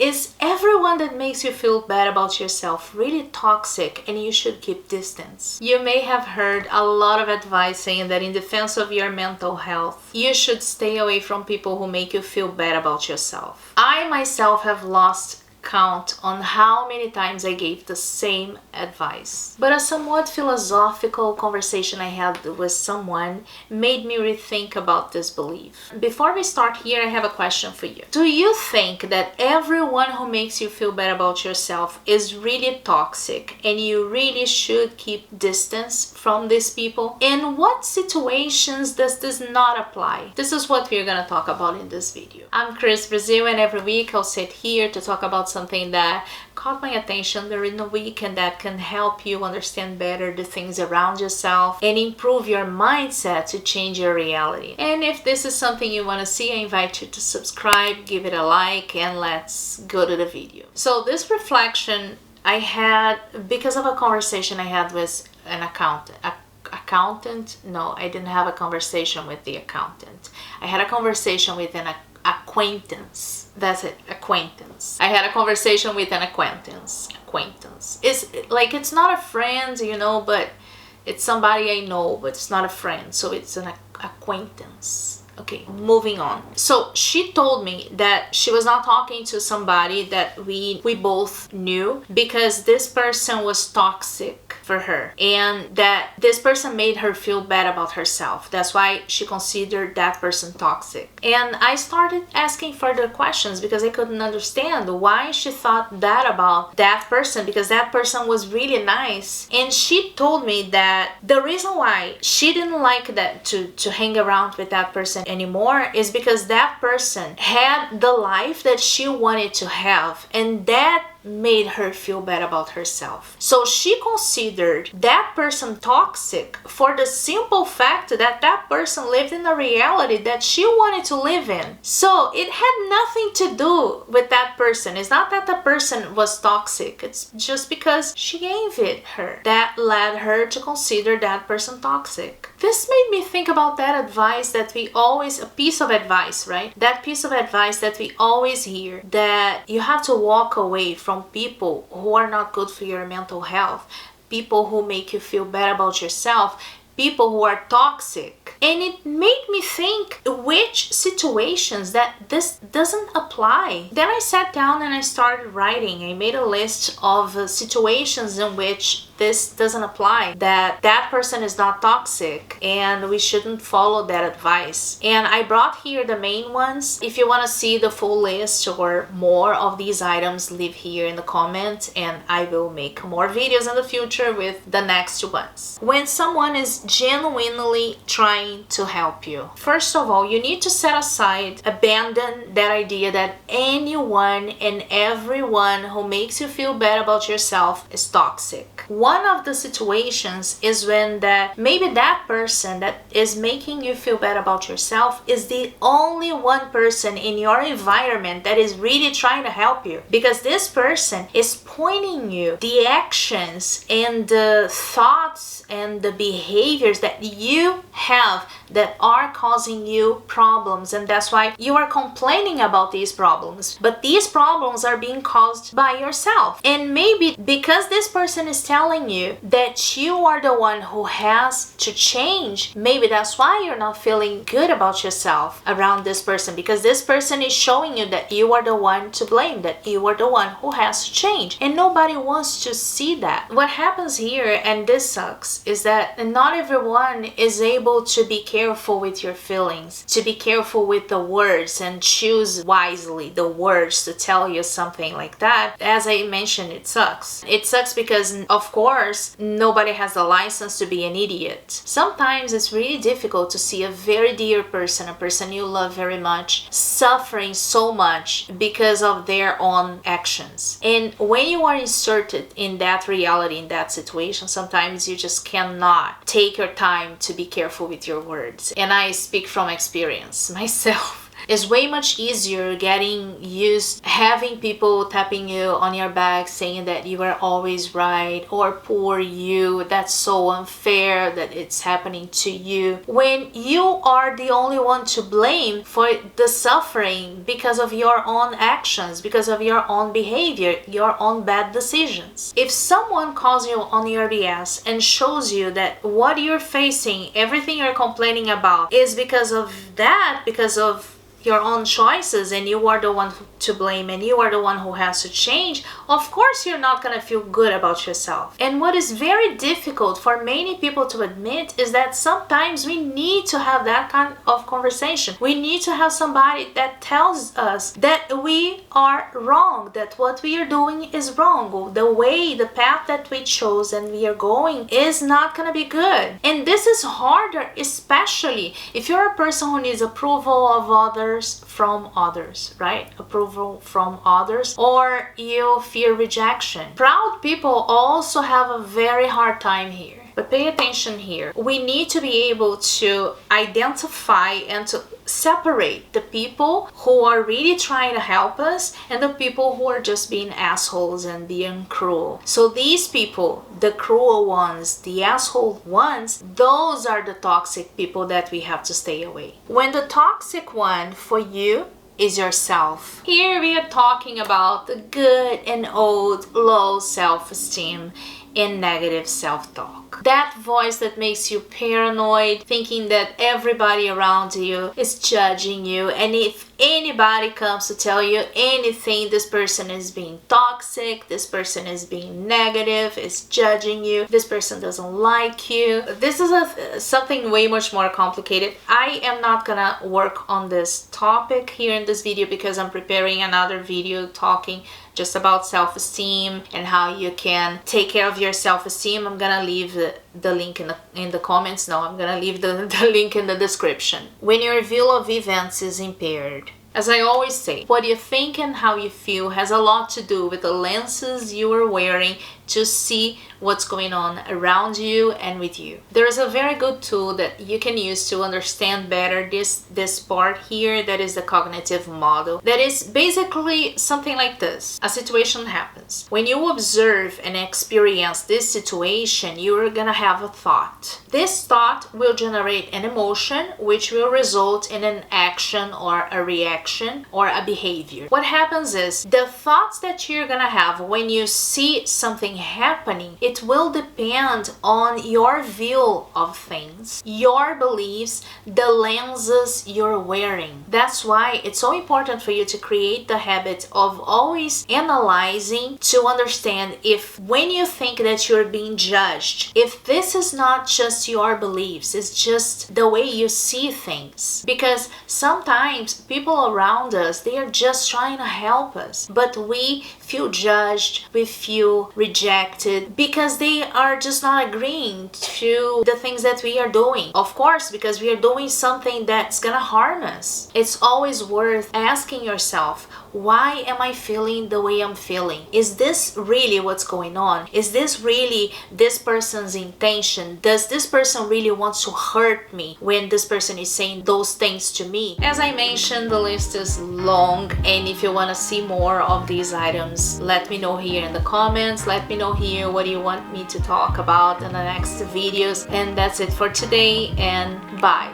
Is everyone that makes you feel bad about yourself really toxic and you should keep distance? You may have heard a lot of advice saying that in defense of your mental health, you should stay away from people who make you feel bad about yourself. I myself have lost count on how many times I gave the same advice. But a somewhat philosophical conversation I had with someone made me rethink about this belief. Before we start here, I have a question for you. Do you think that everyone who makes you feel bad about yourself is really toxic and you really should keep distance from these people? In what situations does this not apply? This is what we're gonna talk about in this video. I'm Cris, Brasil, and every week I'll sit here to talk about something that caught my attention during the week and that can help you understand better the things around yourself and improve your mindset to change your reality. And if this is something you want to see, I invite you to subscribe, give it a like, and let's go to the video. So this reflection I had because of a conversation I had with an accountant. No, I didn't have a conversation with the accountant. I had a conversation with an acquaintance. That's it, acquaintance. I had a conversation with an acquaintance. It's like, it's not a friend, you know, but it's somebody I know, but it's not a friend, so it's an acquaintance. Okay, moving on. So she told me that she was not talking to somebody that we both knew because this person was toxic for her and that this person made her feel bad about herself. That's why she considered that person toxic. And I started asking further questions because I couldn't understand why she thought that about that person, because that person was really nice. And she told me that the reason why she didn't like that to hang around with that person anymore is because that person had the life that she wanted to have, and that made her feel bad about herself. So she considered that person toxic for the simple fact that that person lived in a reality that she wanted to live in. So it had nothing to do with that person. It's not that the person was toxic. It's just because she gave it her that led her to consider that person toxic. This made me think about that advice that we always, a piece of advice, right? That piece of advice that we always hear, that you have to walk away from people who are not good for your mental health, people who make you feel bad about yourself, people who are toxic. And it made me think which situations that this doesn't apply. Then I sat down and I started writing. I made a list of situations in which this doesn't apply, that person is not toxic and we shouldn't follow that advice. And I brought here the main ones. If you want to see the full list or more of these items, leave here in the comments and I will make more videos in the future with the next ones. When someone is genuinely trying to help you, first of all, you need to set aside, abandon that idea that anyone and everyone who makes you feel bad about yourself is toxic. One of the situations is when maybe that person that is making you feel bad about yourself is the only one person in your environment that is really trying to help you, because this person is pointing you the actions and the thoughts and the behaviors that you have that are causing you problems, and that's why you are complaining about these problems. But these problems are being caused by yourself, and maybe because this person is telling you that you are the one who has to change, maybe that's why you're not feeling good about yourself around this person, because this person is showing you that you are the one to blame, that you are the one who has to change, and nobody wants to see that. What happens here, and this sucks, is that not everyone is able to be careful with your feelings, to be careful with the words and choose wisely the words to tell you something like that. As I mentioned, it sucks. It sucks because, of course, nobody has the license to be an idiot. Sometimes it's really difficult to see a very dear person, a person you love very much, suffering so much because of their own actions. And when you are inserted in that reality, in that situation, sometimes you just cannot take your time to be careful with your words. And I speak from experience myself. It's way much easier getting used having people tapping you on your back saying that you are always right, or poor you, that's so unfair that it's happening to you, when you are the only one to blame for the suffering because of your own actions, because of your own behavior, your own bad decisions. If someone calls you on your BS and shows you that what you're facing, everything you're complaining about is because of that, because of your own choices, and you are the one to blame and you are the one who has to change, of course you're not gonna feel good about yourself. And what is very difficult for many people to admit is that sometimes we need to have that kind of conversation. We need to have somebody that tells us that we are wrong, that what we are doing is wrong, the way, the path that we chose and we are going is not gonna be good. And this is harder, especially if you're a person who needs approval of others, from others, right? Approval from others, or you fear rejection. Proud people also have a very hard time here. But pay attention here. We need to be able to identify and to separate the people who are really trying to help us and the people who are just being assholes and being cruel. So these people, the cruel ones, the asshole ones, those are the toxic people that we have to stay away. When the toxic one for you is yourself. Here we are talking about the good and old low self-esteem and negative self-talk. That voice that makes you paranoid, thinking that everybody around you is judging you, and if anybody comes to tell you anything, this person is being toxic, this person is being negative, is judging you, this person doesn't like you. This is something way much more complicated. I am not gonna work on this topic here in this video because I'm preparing another video talking just about self-esteem and how you can take care of your self-esteem. I'm gonna leave the link in the comments. No, I'm gonna leave the link in the description. When your view of events is impaired, as I always say, what you think and how you feel has a lot to do with the lenses you are wearing to see what's going on around you and with you. There is a very good tool that you can use to understand better this part here, that is the cognitive model. That is basically something like this. A situation happens. When you observe and experience this situation, you're gonna have a thought. This thought will generate an emotion which will result in an action or a reaction or a behavior. What happens is the thoughts that you're gonna have when you see something happening, it will depend on your view of things, your beliefs, the lenses you're wearing. That's why it's so important for you to create the habit of always analyzing to understand if when you think that you're being judged, if this is not just your beliefs, it's just the way you see things. Because sometimes people around us, they are just trying to help us, but we feel judged, we feel rejected because they are just not agreeing to the things that we are doing. Of course, because we are doing something that's gonna harm us. It's always worth asking yourself, why am I feeling the way I'm feeling? Is this really what's going on? Is this really this person's intention? Does this person really want to hurt me when this person is saying those things to me? As I mentioned, the list is long, and if you want to see more of these items, let me know here in the comments. Let me know here what you want me to talk about in the next videos. And that's it for today, and bye.